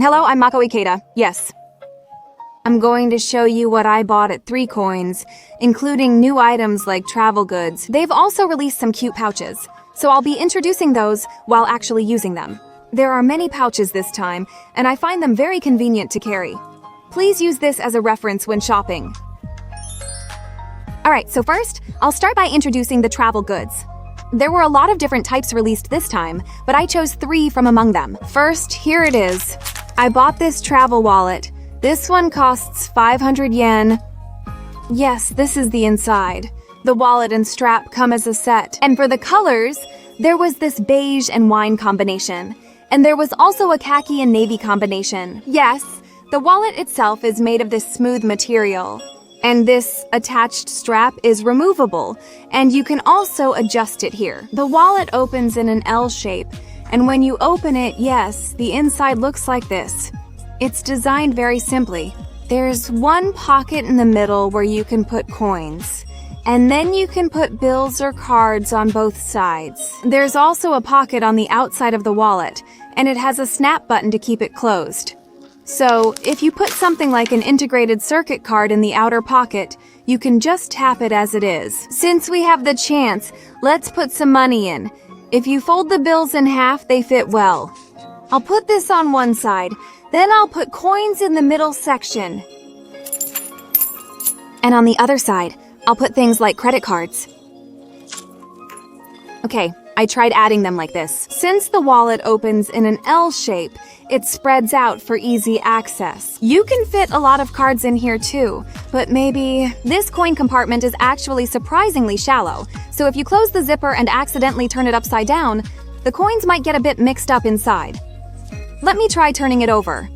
Hello, I'm Mako Ikeda. Yes. I'm going to show you what I bought at 3COINS, including new items like travel goods. They've also released some cute pouches, so I'll be introducing those while actually using them. There are many pouches this time, and I find them very convenient to carry. Please use this as a reference when shopping. Alright, so first, I'll start by introducing the travel goods. There were a lot of different types released this time, but I chose 3 from among them. First, here it is. I bought this travel wallet. This one costs 500 yen. Yes, this is the inside. The wallet and strap come as a set. And for the colors, there was this beige and wine combination. And there was also a khaki and navy combination. Yes, the wallet itself is made of this smooth material. And this attached strap is removable, and you can also adjust it here. The wallet opens in an L shape, and when you open it, yes, the inside looks like this. It's designed very simply. There's one pocket in the middle where you can put coins, and then you can put bills or cards on both sides. There's also a pocket on the outside of the wallet, and it has a snap button to keep it closed. So, if you put something like an integrated circuit card in the outer pocket, you can just tap it as it is. Since we have the chance, let's put some money in. If you fold the bills in half, they fit well. I'll put this on one side, then I'll put coins in the middle section. And on the other side, I'll put things like credit cards. Okay, I tried adding them like this. Since the wallet opens in an L shape, it spreads out for easy access. You can fit a lot of cards in here too, but maybe this coin compartment is actually surprisingly shallow, so if you close the zipper and accidentally turn it upside down, the coins might get a bit mixed up inside. Let me try turning it over.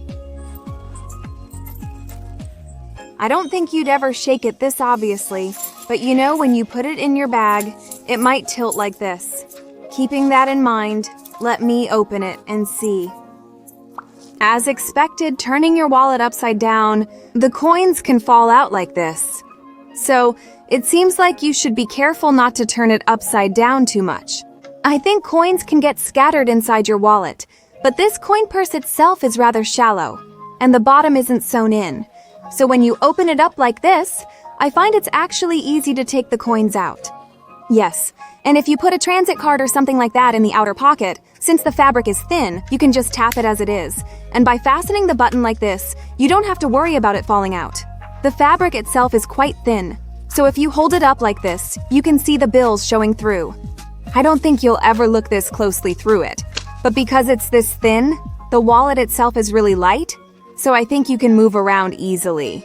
I don't think you'd ever shake it this obviously, but you know when you put it in your bag, it might tilt like this. Keeping that in mind, let me open it and see. As expected, turning your wallet upside down, the coins can fall out like this. So, it seems like you should be careful not to turn it upside down too much. I think coins can get scattered inside your wallet, but this coin purse itself is rather shallow, and the bottom isn't sewn in. So when you open it up like this, I find it's actually easy to take the coins out. Yes, and if you put a transit card or something like that in the outer pocket, since the fabric is thin, you can just tap it as it is. And by fastening the button like this, you don't have to worry about it falling out. The fabric itself is quite thin, so if you hold it up like this, you can see the bills showing through. I don't think you'll ever look this closely through it, but because it's this thin, the wallet itself is really light, so I think you can move around easily.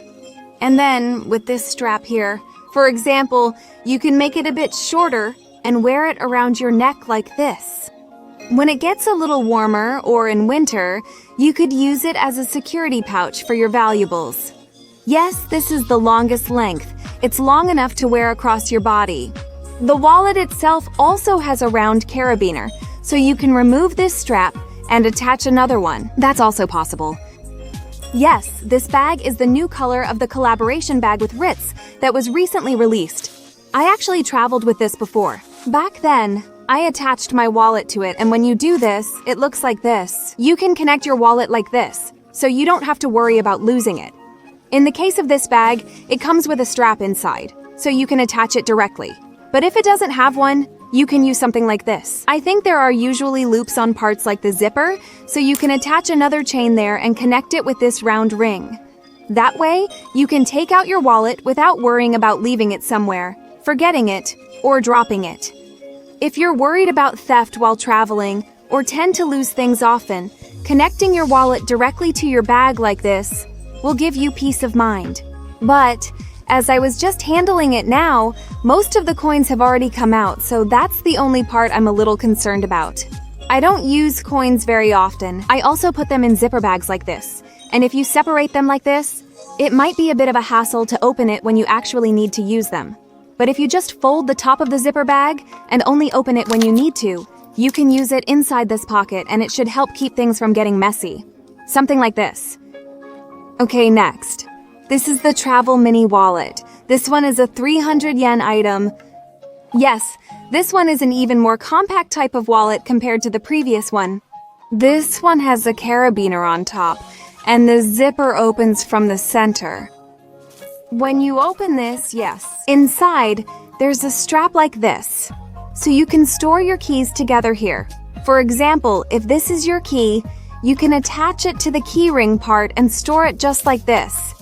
And then, with this strap here, for example, you can make it a bit shorter and wear it around your neck like this. When it gets a little warmer, or in winter, you could use it as a security pouch for your valuables. Yes, this is the longest length. It's long enough to wear across your body. The wallet itself also has a round carabiner, so you can remove this strap and attach another one. That's also possible. Yes, this bag is the new color of the collaboration bag with Ritz that was recently released. I actually traveled with this before. Back then, I attached my wallet to it, and when you do this, it looks like this. You can connect your wallet like this, so you don't have to worry about losing it. In the case of this bag, it comes with a strap inside, so you can attach it directly. But if it doesn't have one, you can use something like this. I think there are usually loops on parts like the zipper, so you can attach another chain there and connect it with this round ring. That way, you can take out your wallet without worrying about leaving it somewhere, forgetting it, or dropping it. If you're worried about theft while traveling, or tend to lose things often, connecting your wallet directly to your bag like this will give you peace of mind. But, as I was just handling it now, most of the coins have already come out, so that's the only part I'm a little concerned about. I don't use coins very often. I also put them in zipper bags like this, and if you separate them like this, it might be a bit of a hassle to open it when you actually need to use them. But if you just fold the top of the zipper bag and only open it when you need to, you can use it inside this pocket and it should help keep things from getting messy. Something like this. Okay, next. This is the travel mini wallet. This one is a 300 yen item. Yes, this one is an even more compact type of wallet compared to the previous one. This one has a carabiner on top, and the zipper opens from the center. When you open this, inside, there's a strap like this, so you can store your keys together here. For example, if this is your key, you can attach it to the key ring part and store it just like this.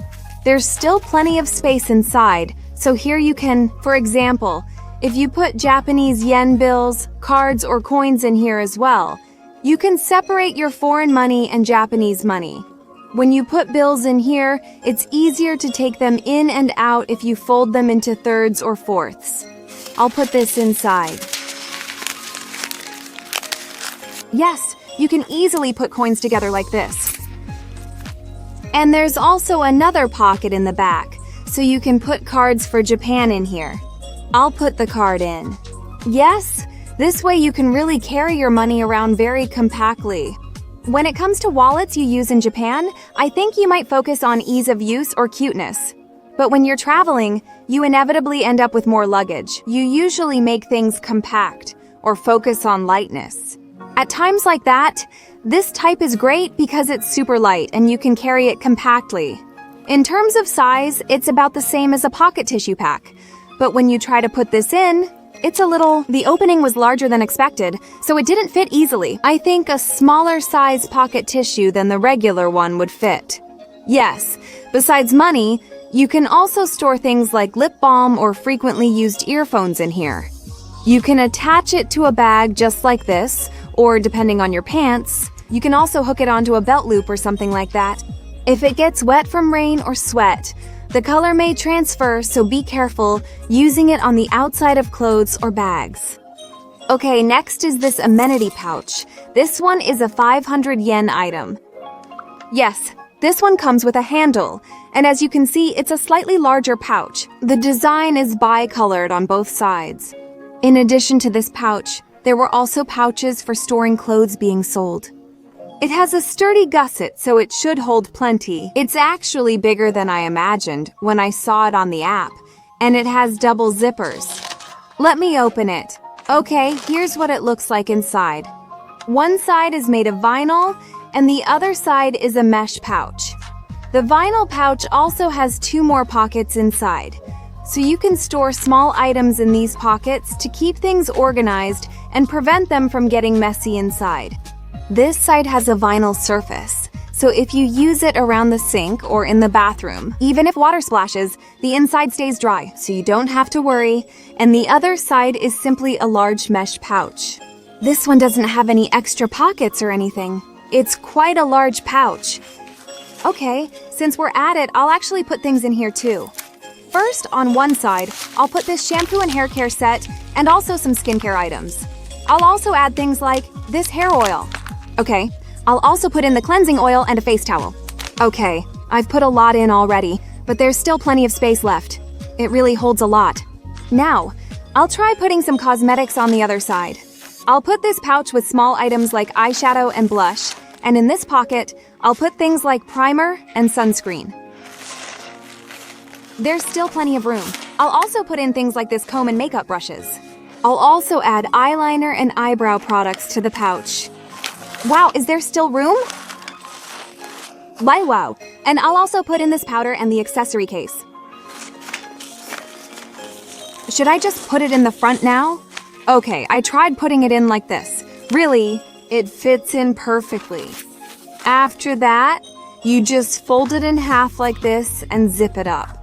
There's still plenty of space inside, so here you can, for example, if you put Japanese yen bills, cards, or coins in here as well, you can separate your foreign money and Japanese money. When you put bills in here, it's easier to take them in and out if you fold them into thirds or fourths. I'll put this inside. Yes, you can easily put coins together like this. And there's also another pocket in the back, so you can put cards for Japan in here. I'll put the card in. Yes, this way you can really carry your money around very compactly. When it comes to wallets you use in Japan, I think you might focus on ease of use or cuteness. But when you're traveling, you inevitably end up with more luggage. You usually make things compact or focus on lightness. At times like that, this type is great because it's super light and you can carry it compactly. In terms of size, it's about the same as a pocket tissue pack. But when you try to put this in, the opening was larger than expected, so it didn't fit easily. I think a smaller size pocket tissue than the regular one would fit. Yes, besides money, you can also store things like lip balm or frequently used earphones in here. You can attach it to a bag just like this, or depending on your pants, you can also hook it onto a belt loop or something like that. If it gets wet from rain or sweat, the color may transfer, so be careful using it on the outside of clothes or bags. Okay, next is this Amenity pouch. This one is a 500 yen item. Yes, this one comes with a handle, and as you can see, it's a slightly larger pouch. The design is bi-colored on both sides. In addition to this pouch, there were also pouches for storing clothes being sold. It has a sturdy gusset, so it should hold plenty. It's actually bigger than I imagined when I saw it on the app, and it has double zippers. Let me open it. Okay, here's what it looks like inside. One side is made of vinyl, and the other side is a mesh pouch. The vinyl pouch also has 2 more pockets inside, so you can store small items in these pockets to keep things organized and prevent them from getting messy inside. This side has a vinyl surface, so if you use it around the sink or in the bathroom, even if water splashes, the inside stays dry, so you don't have to worry, and the other side is simply a large mesh pouch. This one doesn't have any extra pockets or anything. It's quite a large pouch. Okay, since we're at it, I'll actually put things in here too. First, on one side, I'll put this shampoo and hair care set and also some skincare items. I'll also add things like this hair oil. Okay, I'll also put in the cleansing oil and a face towel. Okay, I've put a lot in already, but there's still plenty of space left. It really holds a lot. Now, I'll try putting some cosmetics on the other side. I'll put this pouch with small items like eyeshadow and blush, and in this pocket, I'll put things like primer and sunscreen. There's still plenty of room. I'll also put in things like this comb and makeup brushes. I'll also add eyeliner and eyebrow products to the pouch. Wow, is there still room? Wow. And I'll also put in this powder and the accessory case. Should I just put it in the front now? Okay, I tried putting it in like this. Really, it fits in perfectly. After that, you just fold it in half like this and zip it up.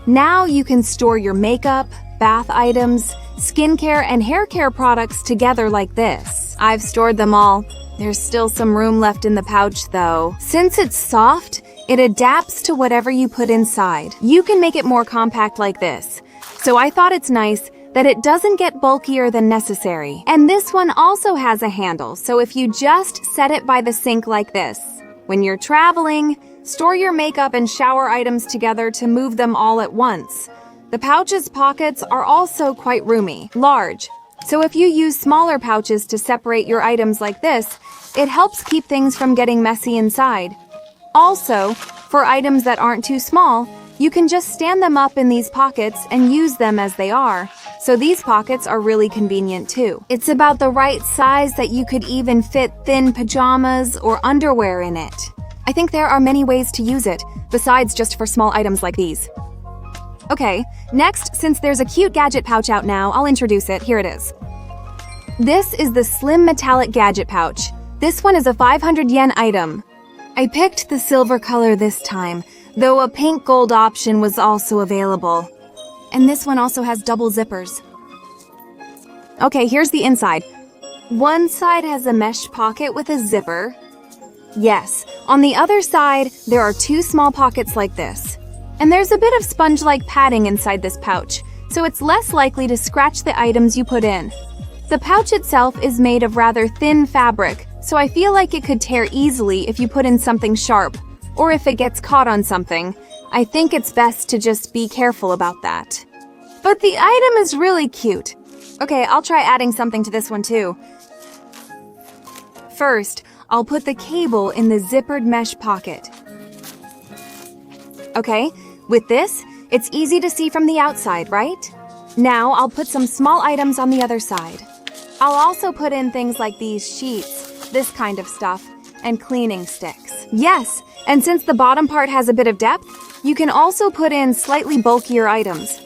Now you can store your makeup, bath items, skincare, and hair care products together like this. I've stored them all. There's still some room left in the pouch though. Since it's soft, it adapts to whatever you put inside. You can make it more compact like this. So I thought it's nice that it doesn't get bulkier than necessary. And this one also has a handle, so if you just set it by the sink like this, when you're traveling, store your makeup and shower items together to move them all at once. The pouch's pockets are also quite roomy, large, so if you use smaller pouches to separate your items like this, it helps keep things from getting messy inside. Also, for items that aren't too small, You can just stand them up in these pockets and use them as they are. So these pockets are really convenient too. It's about the right size that you could even fit thin pajamas or underwear in it. I think there are many ways to use it, besides just for small items like these. Okay, next, since there's a cute gadget pouch out now, I'll introduce it. Here it is. This is the slim metallic gadget pouch. This one is a 500 yen item. I picked the silver color this time, though a pink gold option was also available. And this one also has double zippers. Okay, here's the inside. One side has a mesh pocket with a zipper. Yes, on the other side, there are two small pockets like this. And there's a bit of sponge-like padding inside this pouch, so it's less likely to scratch the items you put in. The pouch itself is made of rather thin fabric, so I feel like it could tear easily if you put in something sharp, or if it gets caught on something. I think it's best to just be careful about that. But the item is really cute. Okay, I'll try adding something to this one too. First, I'll put the cable in the zippered mesh pocket. Okay, with this, it's easy to see from the outside, right? Now I'll put some small items on the other side. I'll also put in things like these sheets, this kind of stuff, and cleaning sticks. Yes, and since the bottom part has a bit of depth, you can also put in slightly bulkier items.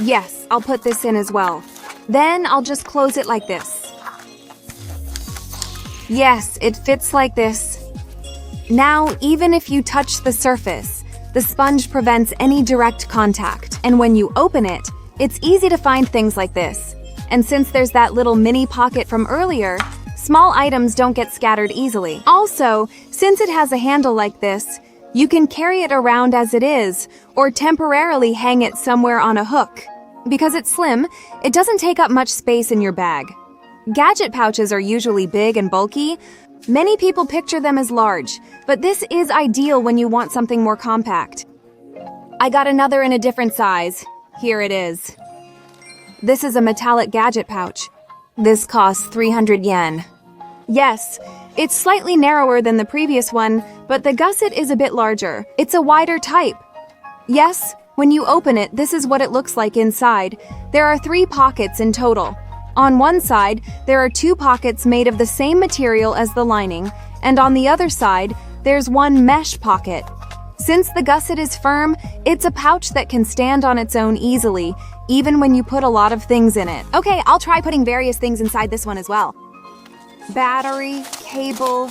Yes, I'll put this in as well. Then I'll just close it like this. Yes, it fits like this. Now, even if you touch the surface, the sponge prevents any direct contact, and when you open it, it's easy to find things like this. And since there's that little mini pocket from earlier, small items don't get scattered easily. Also, since it has a handle like this, you can carry it around as it is, or temporarily hang it somewhere on a hook. Because it's slim, it doesn't take up much space in your bag. Gadget pouches are usually big and bulky. Many people picture them as large, but this is ideal when you want something more compact. I got another in a different size. Here it is. This is a metallic gadget pouch. This costs 300 yen. Yes, it's slightly narrower than the previous one, but the gusset is a bit larger. It's a wider type. Yes, when you open it, this is what it looks like inside. There are 3 pockets in total. On one side, there are 2 pockets made of the same material as the lining, and on the other side, there's one mesh pocket. Since the gusset is firm, it's a pouch that can stand on its own easily, even when you put a lot of things in it. Okay, I'll try putting various things inside this one as well. Battery, cable.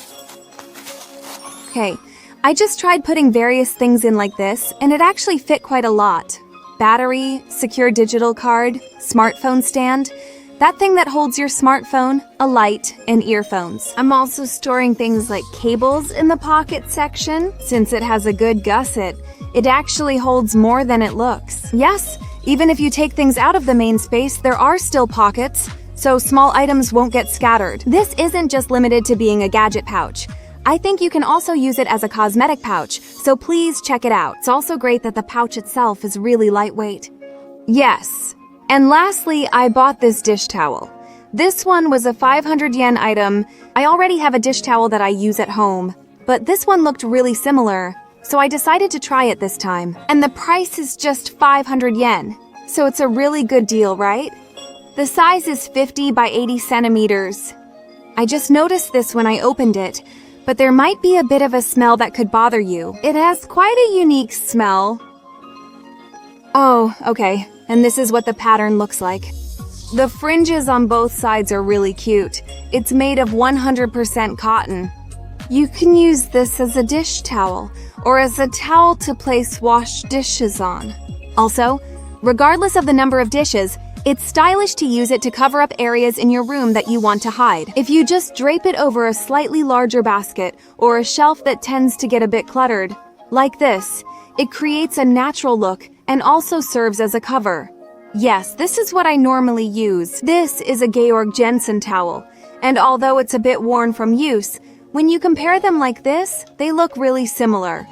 Okay, I just tried putting various things in like this, and it actually fit quite a lot. Battery, secure digital card, smartphone stand, that thing that holds your smartphone, a light, and earphones. I'm also storing things like cables in the pocket section. Since it has a good gusset, it actually holds more than it looks. Yes, even if you take things out of the main space, there are still pockets, so small items won't get scattered. This isn't just limited to being a gadget pouch. I think you can also use it as a cosmetic pouch, so please check it out. It's also great that the pouch itself is really lightweight. Yes. And lastly, I bought this dish towel. This one was a 500 yen item. I already have a dish towel that I use at home, but this one looked really similar, so I decided to try it this time. And the price is just 500 yen, so it's a really good deal, right? The size is 50 by 80 centimeters. I just noticed this when I opened it, but there might be a bit of a smell that could bother you. It has quite a unique smell. Oh, okay. And this is what the pattern looks like. The fringes on both sides are really cute. It's made of 100% cotton. You can use this as a dish towel, or as a towel to place washed dishes on. Also, regardless of the number of dishes, it's stylish to use it to cover up areas in your room that you want to hide. If you just drape it over a slightly larger basket, or a shelf that tends to get a bit cluttered, like this, it creates a natural look and also serves as a cover. Yes, this is what I normally use. This is a Georg Jensen towel, and although it's a bit worn from use, when you compare them like this, they look really similar.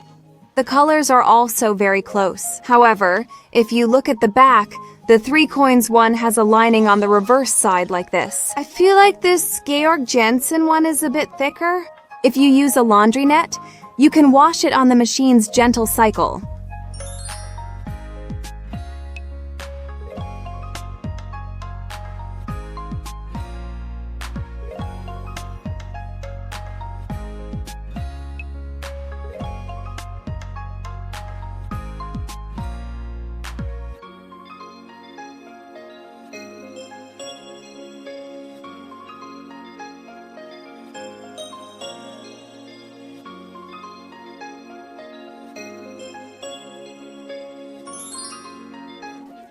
The colors are also very close. However, if you look at the back, the 3COINS one has a lining on the reverse side like this. I feel like this Georg Jensen one is a bit thicker. If you use a laundry net, you can wash it on the machine's gentle cycle.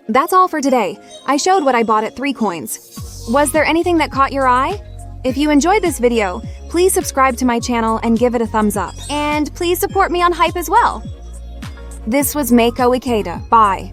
That's all for today. I showed what I bought at 3COINS. Was there anything that caught your eye? If you enjoyed this video, please subscribe to my channel and give it a thumbs up. And please support me on Hype as well. This was Meiko Ikeda. Bye.